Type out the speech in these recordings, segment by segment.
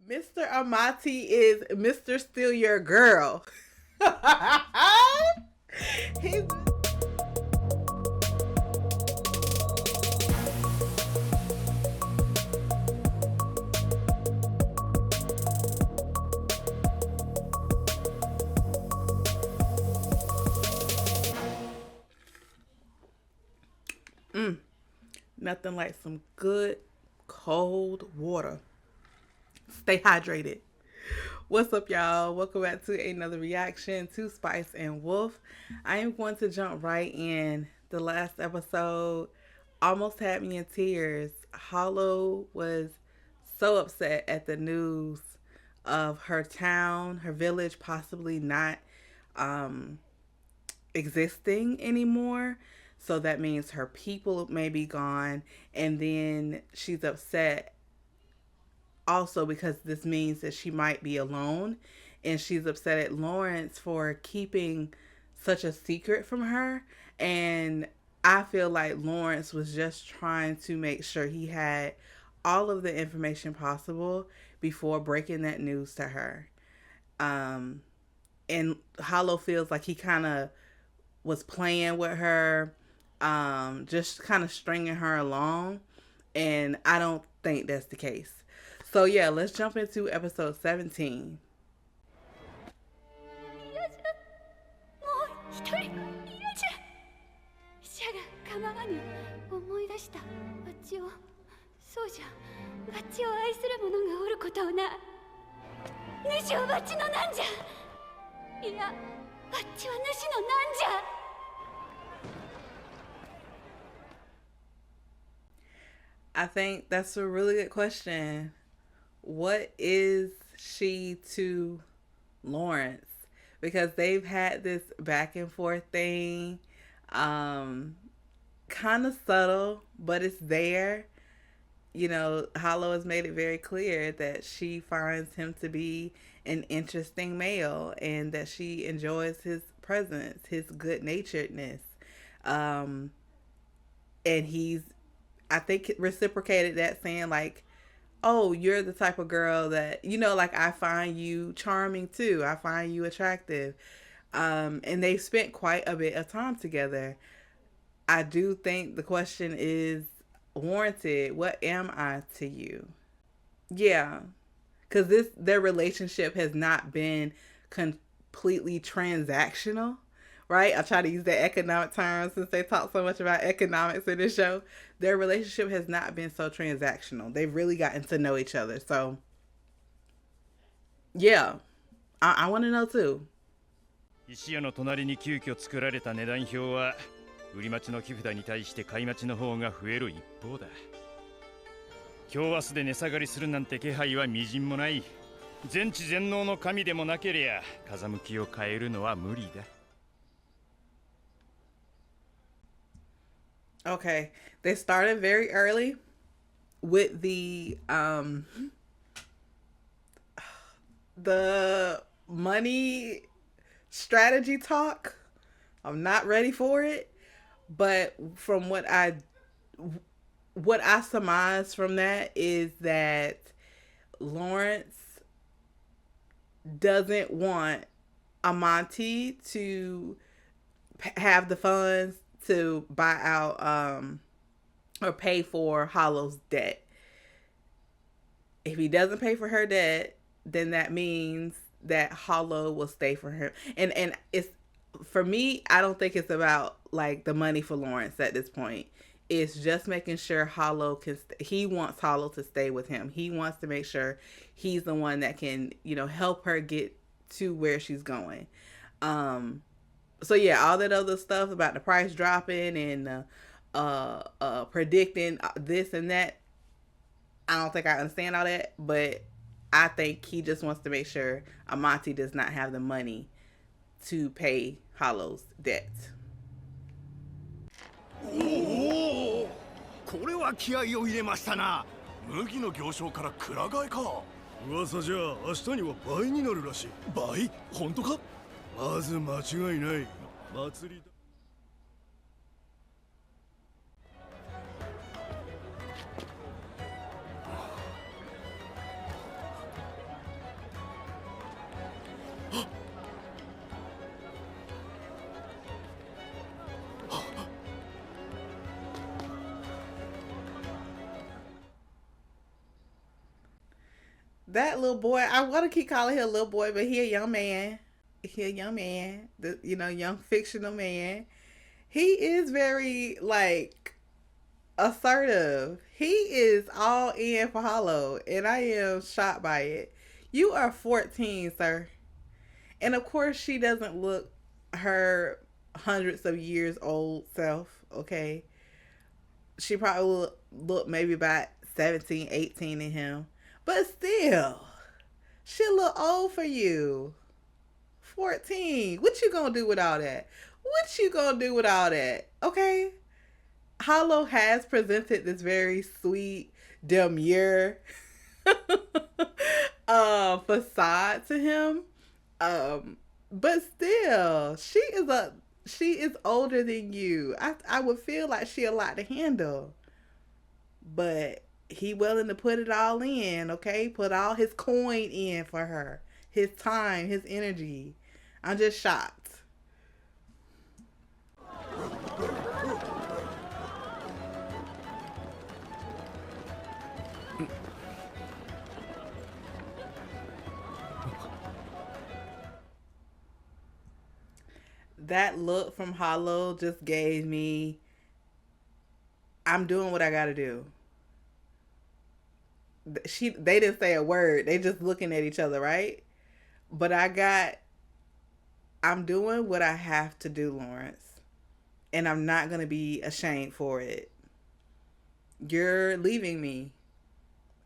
Mr. Amati is Mr. Steal Your Girl. He's nothing like some good cold water. Stay hydrated. What's up, y'all? Welcome back to another reaction to Spice and Wolf. I am going to jump right in. The last episode almost had me in tears. Holo was so upset at the news of her town, her village possibly not um, existing anymore. So that means her people may be gone. And then she's upset also because this means that she might be alone. And she's upset at Lawrence for keeping such a secret from her. And I feel like Lawrence was just trying to make sure he had all of the information possible before breaking that news to her. And Holo feels like he kind of was playing with her, just kind of stringing her along. And I don't think that's the case. So yeah, let's jump into episode 17. I think that's a really good question. What is she to Lawrence? Because they've had this back and forth thing, kind of subtle, but it's there. You know, Holo has made it very clear that she finds him to be an interesting male and that she enjoys his presence, his good naturedness. And he's, I think, reciprocated that, saying, like, oh, you're the type of girl that, you know, like, I find you charming too. I find you attractive. And they've spent quite a bit of time together. I do think the question is warranted. What am I to you? Yeah. Because their relationship has not been completely transactional, right? I try to use the economic terms since they talk so much about economics in this show. Their relationship has not been so transactional. They've really gotten to know each other. So, yeah, I want to know too. 石屋の隣に急遽作られた値段表は売り待ちの木札に対して買い待ちの方が増える一方だ。今日明日で値下がりするなんて気配はみじんもない。全知全能の神でもなけりゃ風向きを変えるのは無理だ。Okay, they started very early with the money strategy talk. I'm not ready for it, but from what I surmise from that is that Lawrence doesn't want Amati to have the funds to buy out or pay for Holo's debt. If he doesn't pay for her debt, then that means that Holo will stay for him. And it's, for me, I don't think it's about like the money for Lawrence at this point. It's just making sure Holo can he wants Holo to stay with him. He wants to make sure he's the one that can, you know, help her get to where she's going. So yeah, all that other stuff about the price dropping and predicting this and that, I don't think I understand all that, but I think he just wants to make sure Amati does not have the money to pay Holo's debt. おお、これは気合を入れましたな。麦の行商からくら替えか。噂じゃ明日には倍になるらしい。倍？本当か？まず間違いない。祭りだ。That little boy, I want to keep calling him a little boy, but he a young man. He a young man, young fictional man. He is very like assertive. He is all in for Holo, and I am shocked by it. You are 14, sir. And of course, she doesn't look her hundreds of years old self, okay? She probably look maybe about 17, 18 in him. But still, she a little old for you. 14. What you gonna do with all that? What you gonna do with all that? Okay? Holo has presented this very sweet, demure facade to him. But still, she is older than you. I would feel like she a lot to handle. But he willing to put it all in, okay? Put all his coin in for her. His time, his energy. I'm just shocked. That look from Holo just gave me, I'm doing what I gotta do. They didn't say a word. They just looking at each other, right? But I'm doing what I have to do, Lawrence. And I'm not gonna be ashamed for it. You're leaving me.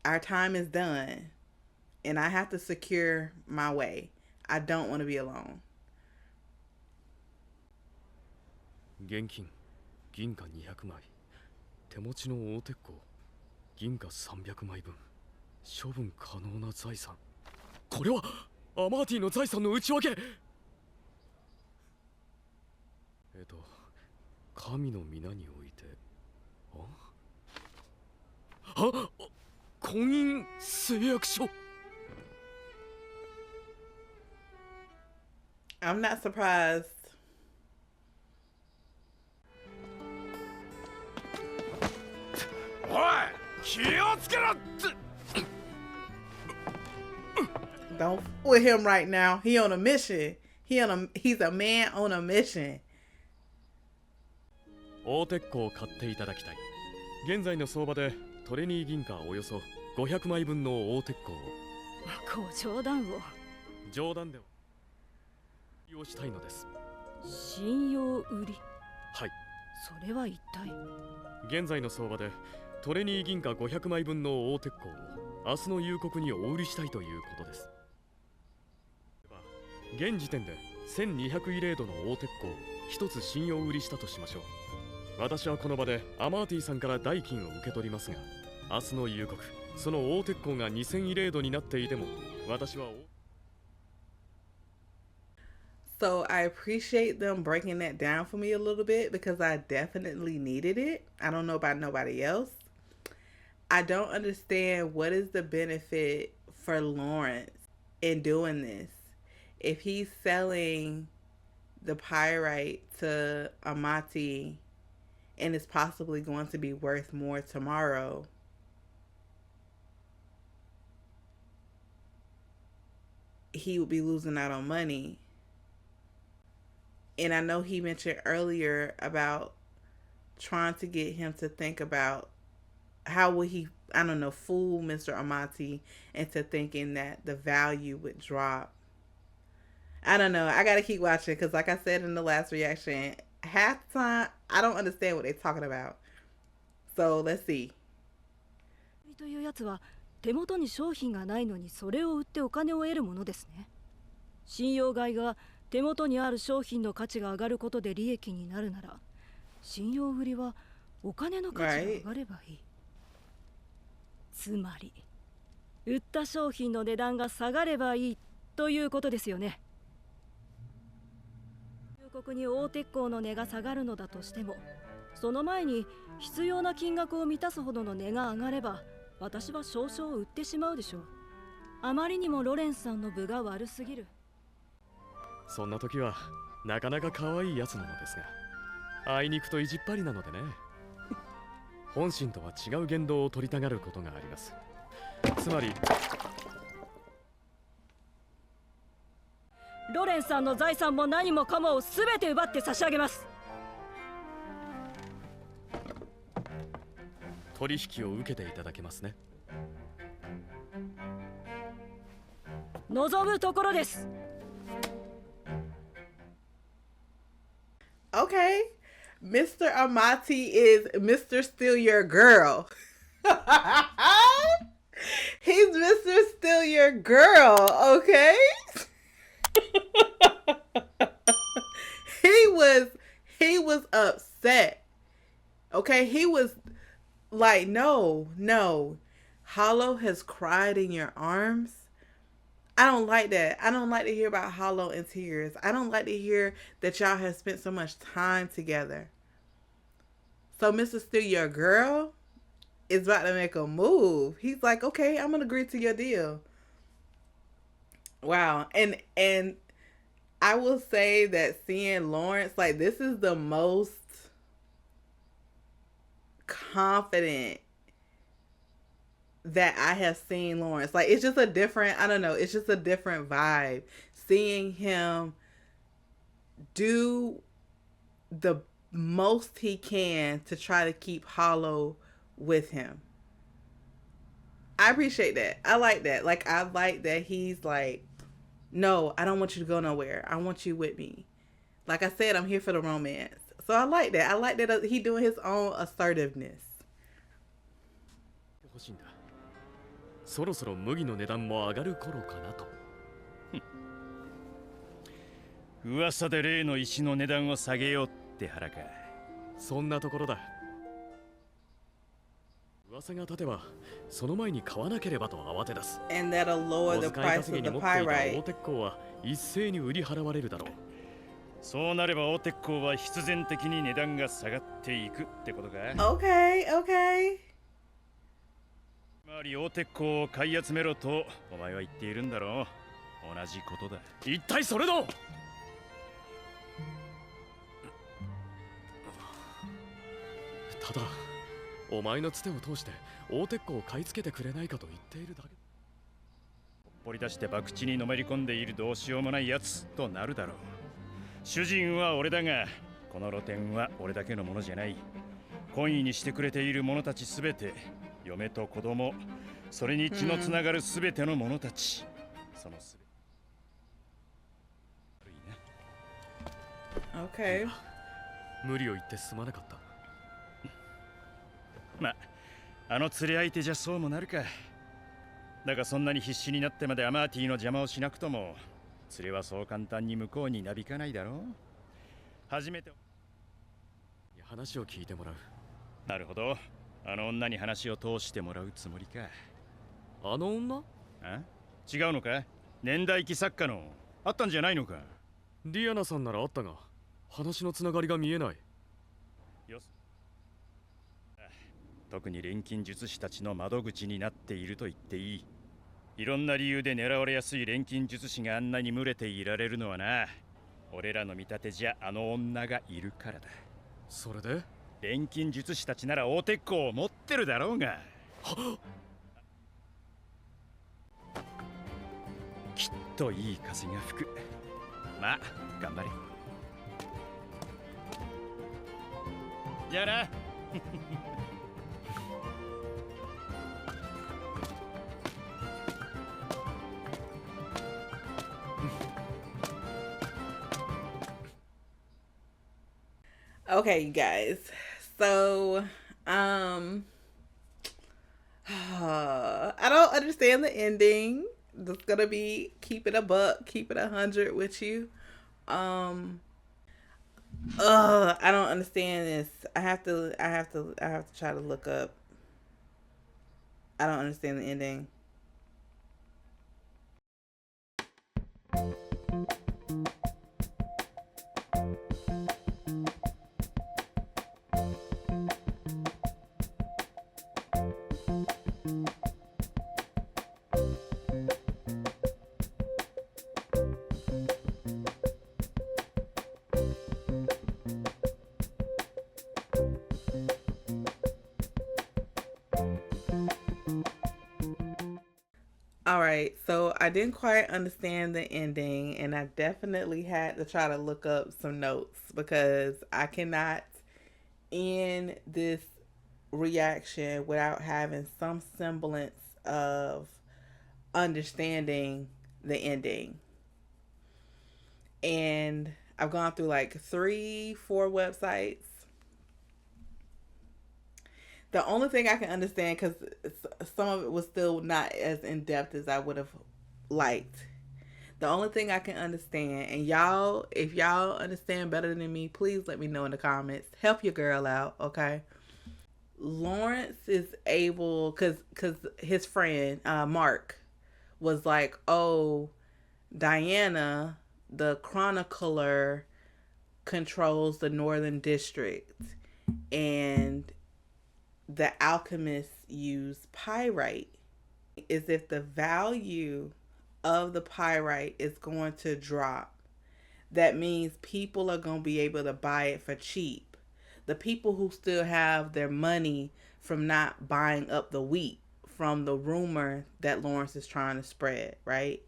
Our time is done. And I have to secure my way. I don't want to be alone. 現金銀貨200枚手持ちの大鉄鋼銀貨300枚分処分可能な財産これはアマーティの財産の内訳神の皆において婚姻誓約書 I'm not surprised. Don't fool with him right now. He on a mission. He's a man on a mission. 大鉄鋼を買っていただきたい。現在の相場でトレニー銀貨およそ500枚分の大鉄鋼を。ご冗談を。冗談では。利用したいのです。信用売り。はい。それは一体。現在の相場でトレニー銀貨500枚分の大鉄鋼を明日の夕刻にお売りしたいということです。現時点で1200イレードの大鉄鋼を一つ信用売りしたとしましょう。私はこの場でアマーティさんから代金を受け取りますが、明日の夕刻、その大鉄鋼が2000イレードになっていても、私は。So I appreciate them breaking that down for me a little bit because I definitely needed it. I don't know about nobody else. I don't understand what is the benefit for Lawrence in doing this. If he's selling the pyrite to Amati and it's possibly going to be worth more tomorrow, he would be losing out on money. And I know he mentioned earlier about trying to get him to think about how would he, I don't know, fool Mr. Amati into thinking that the value would drop. I don't know. I got to keep watching because like I said in the last reaction, half the time I don't understand what they're talking about. So let's see. というやつは手元に商品がないのにそれを売ってお金を得るものですね。信用買いが手元にある商品の価値が上がることで利益になるなら、信用売りはお金の価値が上がればいい。つまり、売った商品の値段が下がればいいということですよね。中国に大鉄鋼の値が下がるのだとしても、その前に必要な金額を満たすほどの値が上がれば、私は少々売ってしまうでしょう。あまりにもロレンスさんの分が悪すぎる。そんな時はなかなか可愛いやつなのですが、あいにくと意地っ張りなのでね。本心とは違う言動を取りたがることがあります。つまりロレンさんの財産も何もかもを全て奪って差し上げます。取引を受けていただけますね。望むところです。Okay, Mr. Amati is Mr. Steal Your Girl. He's Mr. Steal Your Girl, okay? he was upset. Okay, he was like, no. Holo has cried in your arms. I don't like that. I don't like to hear about Holo in tears. I don't like to hear that y'all have spent so much time together. So Mr. Steal Your Girl is about to make a move. He's like, okay, I'm gonna agree to your deal. Wow. And I will say that seeing Lawrence, like, this is the most confident that I have seen Lawrence. Like, it's just a different, I don't know, it's just a different vibe. Seeing him do the most he can to try to keep Holo with him. I appreciate that. I like that. Like, I like that he's like, no, I don't want you to go nowhere. I want you with me. Like I said, I'm here for the romance. So I like that. I like that he doing his own assertiveness. そろそろ麦の値段も上がる頃かなと。噂で例の石の値段を下げようって腹か。そんなところだ。噂が立てばその前に買わなければと慌て出す。 And that'll lower the price of the pyrite. 大鉄鋼は一斉に売り払われるだろう。そうなれば大鉄鋼は必然的に値段が下がっていくってことか。Okay. つまり大鉄鋼を買い集めろとお前は言っているんだろう。同じことだ。一体それだ。ただお前のつてを通して大鉄鋼を買い付けてくれないかと言っているだけ。掘り出して博打にのめり込んでいるどうしようもないやつとなるだろう。主人は俺だが、この露店は俺だけのものじゃない。懇意にしてくれている者たちすべて、嫁と子供、それに血のつながるすべての者たち、そのすべ。Okay. 無理を言ってすまなかった。ま、あの連れ相手じゃそうもなるか。だがそんなに必死になってまでアマーティの邪魔をしなくとも、連れはそう簡単に向こうになびかないだろう。初めて話を聞いてもらう。なるほど。あの女に話を通してもらうつもりか。あの女？あ？違うのか？年代記作家のあったんじゃないのか？ディアナさんならあったが、話のつながりが見えない。よし。特に錬金術師たちの窓口になっていると言っていい。いろんな理由で狙われやすい錬金術師があんなに群れていられるのはな、俺らの見立てじゃあの女がいるからだ。それで？錬金術師たちなら大鉄鋼を持ってるだろうが。きっといい風が吹く。まあ頑張れ。じゃあな。Okay, you guys. So, I don't understand the ending. Just gonna be keep it a buck, keep it 100 with you. I don't understand this. I have to try to look up. I don't understand the ending. All right, so I didn't quite understand the ending, and I definitely had to try to look up some notes because I cannot end this reaction without having some semblance of understanding the ending. And I've gone through like 3, 4 websites. The only thing I can understand, because some of it was still not as in depth as I would have liked. The only thing I can understand, and y'all, if y'all understand better than me, please let me know in the comments. Help your girl out, okay? Lawrence is able, cause his friend Mark was like, oh, Diana, the chronicler, controls the Northern District, and the alchemists use pyrite. Is if the value of the pyrite is going to drop, that means people are going to be able to buy it for cheap. The people who still have their money from not buying up the wheat from the rumor that Lawrence is trying to spread, right?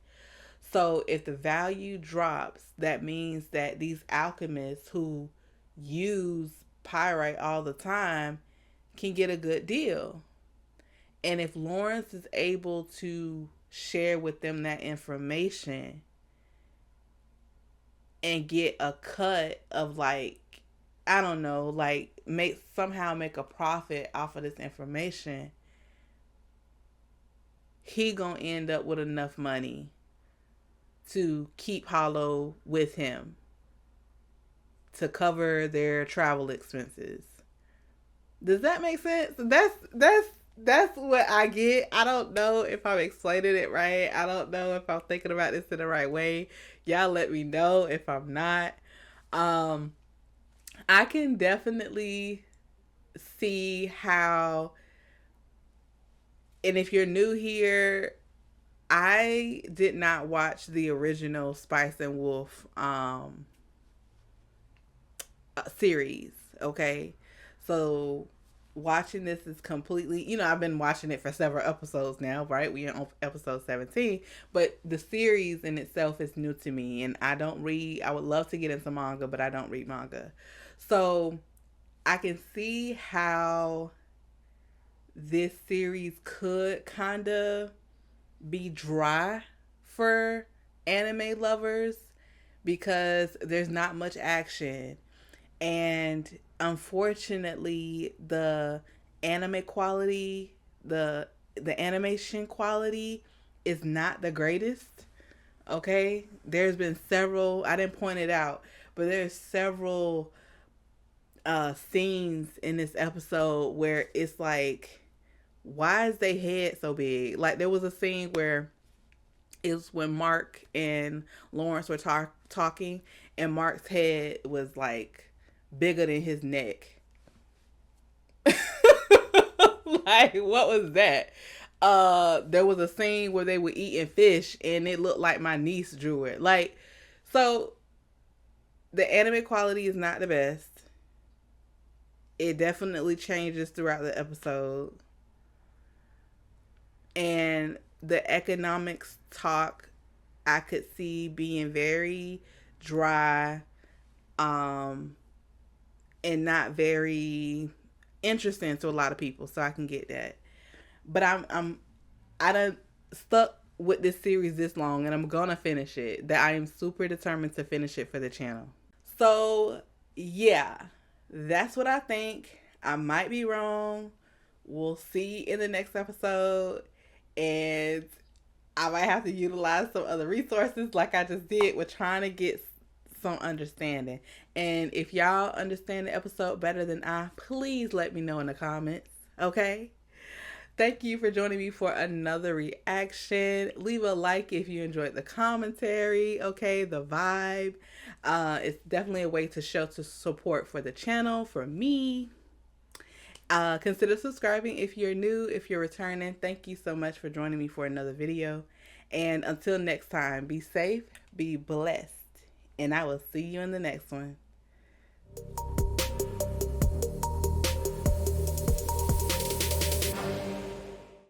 So if the value drops, that means that these alchemists who use pyrite all the time can get a good deal. And if Lawrence is able to share with them that information and get a cut of, like, I don't know, like make a profit off of this information, he gonna end up with enough money to keep Holo with him to cover their travel expenses. Does that make sense? That's what I get. I don't know if I'm explaining it right. I don't know if I'm thinking about this in the right way. Y'all let me know if I'm not. I can definitely see how, and if you're new here, I did not watch the original Spice and Wolf series, okay? So watching this is completely, I've been watching it for several episodes now, right? We're on episode 17, but the series in itself is new to me, and I don't read. I would love to get into manga, but I don't read manga. So I can see how this series could kind of be dry for anime lovers because there's not much action, and unfortunately the anime quality, the animation quality is not the greatest. Okay, there's been several, I didn't point it out, but there's several scenes in this episode where it's like, why is their head so big? Like, there was a scene where it was when Mark and Lawrence were talking, and Mark's head was like bigger than his neck. Like, what was that? There was a scene where they were eating fish, and it looked like my niece drew it. Like, so the anime quality is not the best. It definitely changes throughout the episode. And the economics talk, I could see being very dry, and not very interesting to a lot of people. So I can get that. But I done stuck with this series this long, and I'm gonna finish it. That I am super determined to finish it for the channel. So yeah, that's what I think. I might be wrong. We'll see in the next episode. And I might have to utilize some other resources like I just did with trying to get some understanding. And if y'all understand the episode better than I, please let me know in the comments. Okay? Thank you for joining me for another reaction. Leave a like if you enjoyed the commentary, okay, the vibe. It's definitely a way to show support for the channel, for me. Consider subscribing if you're new, if you're returning. Thank you so much for joining me for another video. And until next time, be safe, be blessed, and I will see you in the next one.